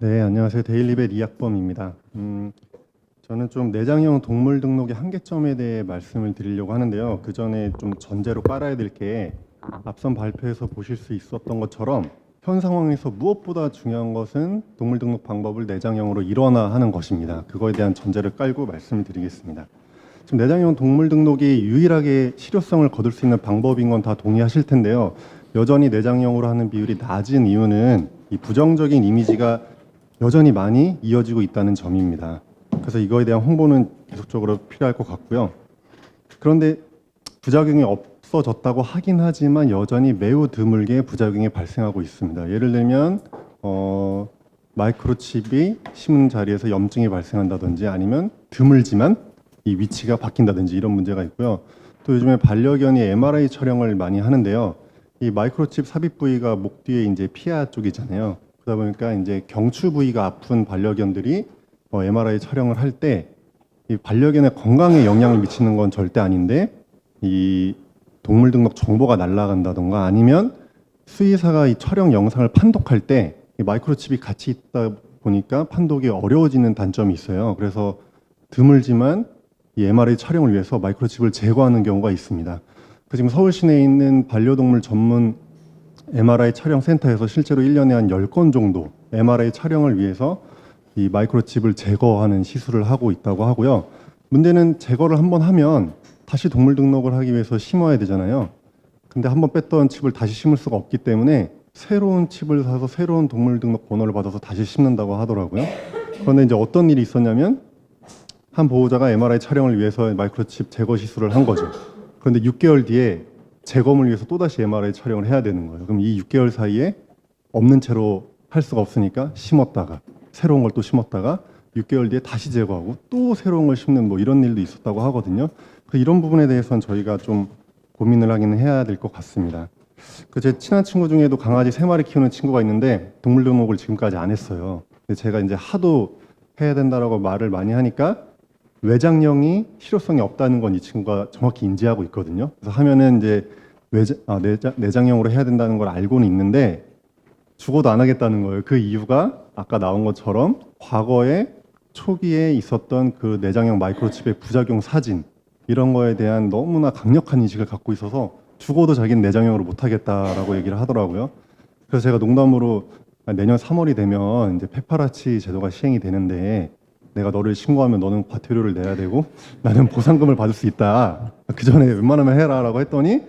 네, 안녕하세요. 데일리벳 이학범입니다. 저는 좀 내장형 동물 등록의 한계점에 대해 말씀을 드리려고 하는데요. 그 전에 좀 전제로 깔아야 될 게 앞선 발표에서 보실 수 있었던 것처럼 현 상황에서 무엇보다 중요한 것은 동물 등록 방법을 내장형으로 일원화하는 것입니다. 그거에 대한 전제를 깔고 말씀을 드리겠습니다. 지금 내장형 동물 등록이 유일하게 실효성을 거둘 수 있는 방법인 건 다 동의하실 텐데요. 여전히 내장형으로 하는 비율이 낮은 이유는 이 부정적인 이미지가 여전히 많이 이어지고 있다는 점입니다. 그래서 이거에 대한 홍보는 계속적으로 필요할 것 같고요. 그런데 부작용이 없어졌다고 하긴 하지만 여전히 매우 드물게 부작용이 발생하고 있습니다. 예를 들면 마이크로칩이 심은 자리에서 염증이 발생한다든지 아니면 드물지만 이 위치가 바뀐다든지 이런 문제가 있고요. 또 요즘에 반려견이 MRI 촬영을 많이 하는데요. 이 마이크로칩 삽입 부위가 목 뒤에 이제 피하 쪽이잖아요. 그러다 보니까 이제 경추 부위가 아픈 반려견들이 MRI 촬영을 할 때 이 반려견의 건강에 영향을 미치는 건 절대 아닌데 이 동물 등록 정보가 날아간다던가 아니면 수의사가 이 촬영 영상을 판독할 때 이 마이크로칩이 같이 있다 보니까 판독이 어려워지는 단점이 있어요. 그래서 드물지만 이 MRI 촬영을 위해서 마이크로칩을 제거하는 경우가 있습니다. 지금 서울 시내에 있는 반려동물 전문 MRI 촬영 센터에서 실제로 1년에 한 10건 정도 MRI 촬영을 위해서 이 마이크로칩을 제거하는 시술을 하고 있다고 하고요. 문제는 제거를 한번 하면 다시 동물 등록을 하기 위해서 심어야 되잖아요. 근데 한번 뺐던 칩을 다시 심을 수가 없기 때문에 새로운 칩을 사서 새로운 동물 등록 번호를 받아서 다시 심는다고 하더라고요. 그런데 이제 어떤 일이 있었냐면 한 보호자가 MRI 촬영을 위해서 마이크로칩 제거 시술을 한 거죠. 그런데 6개월 뒤에 재검을 위해서 또다시 MRI 촬영을 해야 되는 거예요. 그럼 이 6개월 사이에 없는 채로 할 수가 없으니까 심었다가 새로운 걸 또 심었다가 6개월 뒤에 다시 제거하고 또 새로운 걸 심는 뭐 이런 일도 있었다고 하거든요. 이런 부분에 대해서는 저희가 좀 고민을 하기는 해야 될 것 같습니다. 제 친한 친구 중에도 강아지 3마리 키우는 친구가 있는데 동물 등록을 지금까지 안 했어요. 근데 제가 이제 하도 해야 된다라고 말을 많이 하니까 외장형이 실효성이 없다는 건 이 친구가 정확히 인지하고 있거든요. 그래서 하면은 이제 내장형으로 해야 된다는 걸 알고는 있는데 죽어도 안 하겠다는 거예요. 그 이유가 아까 나온 것처럼 과거에 초기에 있었던 그 내장형 마이크로칩의 부작용 사진 이런 거에 대한 너무나 강력한 인식을 갖고 있어서 죽어도 자기는 내장형으로 못 하겠다라고 얘기를 하더라고요. 그래서 제가 농담으로 내년 3월이 되면 이제 페파라치 제도가 시행이 되는데 내가 너를 신고하면 너는 과태료를 내야 되고 나는 보상금을 받을 수 있다. 그 전에 웬만하면 해라라고 했더니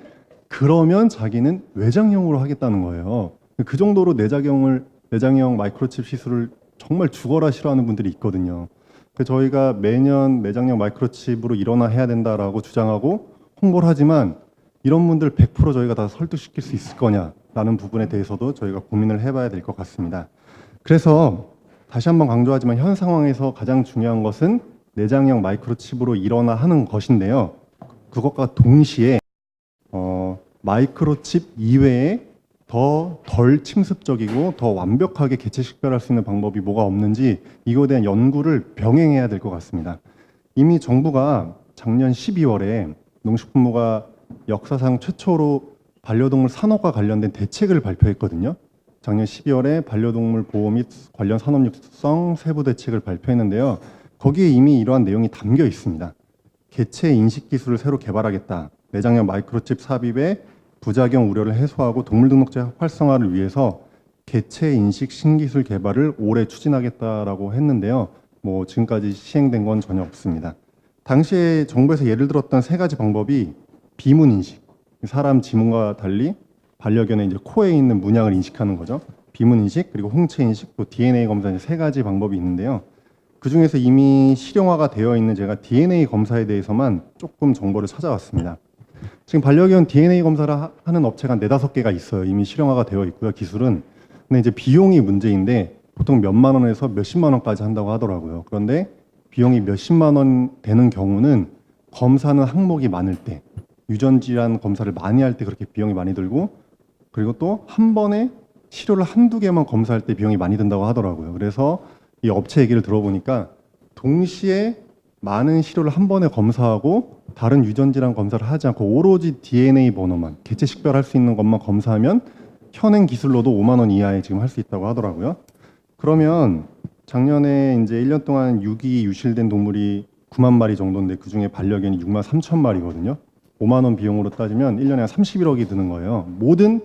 그러면 자기는 외장형으로 하겠다는 거예요. 그 정도로 내장형 마이크로칩 시술을 정말 죽어라 싫어하는 분들이 있거든요. 그래서 저희가 매년 내장형 마이크로칩으로 일원화해야 된다라고 주장하고 홍보를 하지만 이런 분들 100% 저희가 다 설득시킬 수 있을 거냐라는 부분에 대해서도 저희가 고민을 해봐야 될 것 같습니다. 그래서 다시 한번 강조하지만 현 상황에서 가장 중요한 것은 내장형 마이크로칩으로 일원화하는 것인데요. 그것과 동시에 마이크로칩 이외에 더 덜 침습적이고 더 완벽하게 개체 식별할 수 있는 방법이 뭐가 없는지 이거에 대한 연구를 병행해야 될 것 같습니다. 이미 정부가 작년 12월에 농식품부가 역사상 최초로 반려동물 산업과 관련된 대책을 발표했거든요. 작년 12월에 반려동물 보호 및 관련 산업 육성 세부 대책을 발표했는데요. 거기에 이미 이러한 내용이 담겨 있습니다. 개체 인식 기술을 새로 개발하겠다. 내장형 마이크로칩 삽입의 부작용 우려를 해소하고 동물 등록제 활성화를 위해서 개체 인식 신기술 개발을 올해 추진하겠다라고 했는데요. 뭐 지금까지 시행된 건 전혀 없습니다. 당시에 정부에서 예를 들었던 3가지 방법이 비문 인식, 사람 지문과 달리 반려견의 이제 코에 있는 문양을 인식하는 거죠. 비문 인식, 그리고 홍채 인식, 또 DNA 검사 이제 3가지 방법이 있는데요. 그 중에서 이미 실용화가 되어 있는 제가 DNA 검사에 대해서만 조금 정보를 찾아왔습니다. 지금 반려견 DNA 검사를 하는 업체가 한 4-5개가 있어요. 이미 실용화가 되어 있고요, 기술은. 근데 이제 비용이 문제인데 보통 몇만 원에서 몇십만 원까지 한다고 하더라고요. 그런데 비용이 몇십만 원 되는 경우는 검사는 항목이 많을 때, 유전질환 검사를 많이 할 때 그렇게 비용이 많이 들고, 그리고 또 한 번에 치료를 1-2개만 검사할 때 비용이 많이 든다고 하더라고요. 그래서 이 업체 얘기를 들어보니까 동시에 많은 시료를 한 번에 검사하고 다른 유전질환 검사를 하지 않고 오로지 DNA 번호만 개체 식별할 수 있는 것만 검사하면 현행 기술로도 5만 원 이하에 지금 할 수 있다고 하더라고요. 그러면 작년에 이제 1년 동안 유기 유실된 동물이 9만 마리 정도인데 그 중에 반려견이 6만 3천 마리거든요. 5만 원 비용으로 따지면 1년에 한 31억이 드는 거예요. 모든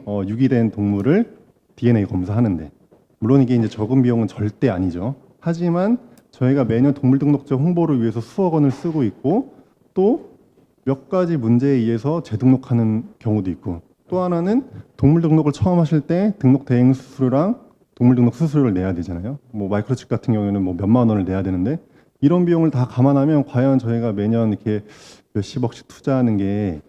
유기된 동물을 DNA 검사하는데. 물론 이게 이제 적은 비용은 절대 아니죠. 하지만 저희가 매년 동물등록제 홍보를 위해서 수억 원을 쓰고 있고 또 몇 가지 문제에 의해서 재등록하는 경우도 있고 또 하나는 동물등록을 처음 하실 때 등록 대행 수수료랑 동물등록 수수료를 내야 되잖아요. 뭐 마이크로칩 같은 경우에는 뭐 몇만 원을 내야 되는데 이런 비용을 다 감안하면 과연 저희가 매년 이렇게 몇십억씩 투자하는 게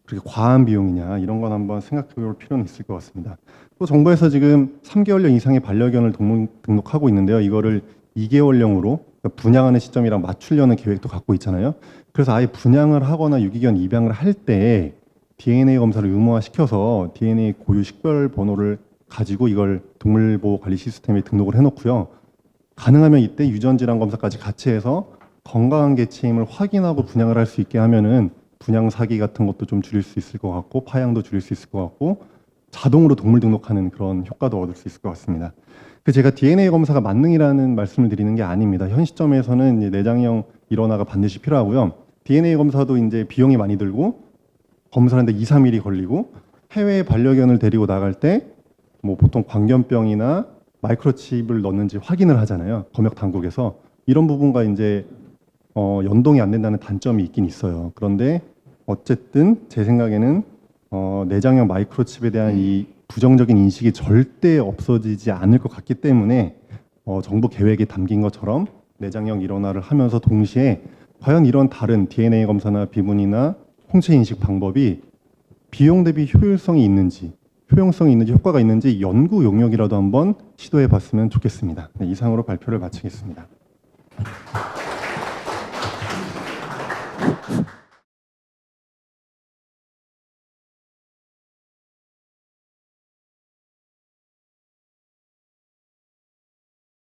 그렇게 과한 비용이냐 이런 건 한번 생각해 볼 필요는 있을 것 같습니다. 또 정부에서 지금 3개월령 이상의 반려견을 동물 등록하고 있는데요. 이거를 2개월령으로 분양하는 시점이랑 맞추려는 계획도 갖고 있잖아요. 그래서 아예 분양을 하거나 유기견 입양을 할 때 DNA 검사를 의무화시켜서 DNA 고유 식별 번호를 가지고 이걸 동물보호관리 시스템에 등록을 해놓고요. 가능하면 이때 유전질환 검사까지 같이 해서 건강한 개체임을 확인하고 분양을 할 수 있게 하면은 분양 사기 같은 것도 좀 줄일 수 있을 것 같고 파양도 줄일 수 있을 것 같고 자동으로 동물 등록하는 그런 효과도 얻을 수 있을 것 같습니다. 제가 DNA 검사가 만능이라는 말씀을 드리는 게 아닙니다. 현 시점에서는 이제 내장형 일원화가 반드시 필요하고요. DNA 검사도 이제 비용이 많이 들고 검사하는데 2, 3일이 걸리고 해외 반려견을 데리고 나갈 때 뭐 보통 광견병이나 마이크로칩을 넣는지 확인을 하잖아요. 검역 당국에서 이런 부분과 이제 연동이 안 된다는 단점이 있긴 있어요. 그런데 어쨌든 제 생각에는 내장형 마이크로칩에 대한 이 부정적인 인식이 절대 없어지지 않을 것 같기 때문에 정부 계획에 담긴 것처럼 내장형 일원화를 하면서 동시에 과연 이런 다른 DNA 검사나 비문이나 홍채 인식 방법이 비용 대비 효율성이 있는지 효용성이 있는지 효과가 있는지 연구 용역이라도 한번 시도해 봤으면 좋겠습니다. 네, 이상으로 발표를 마치겠습니다.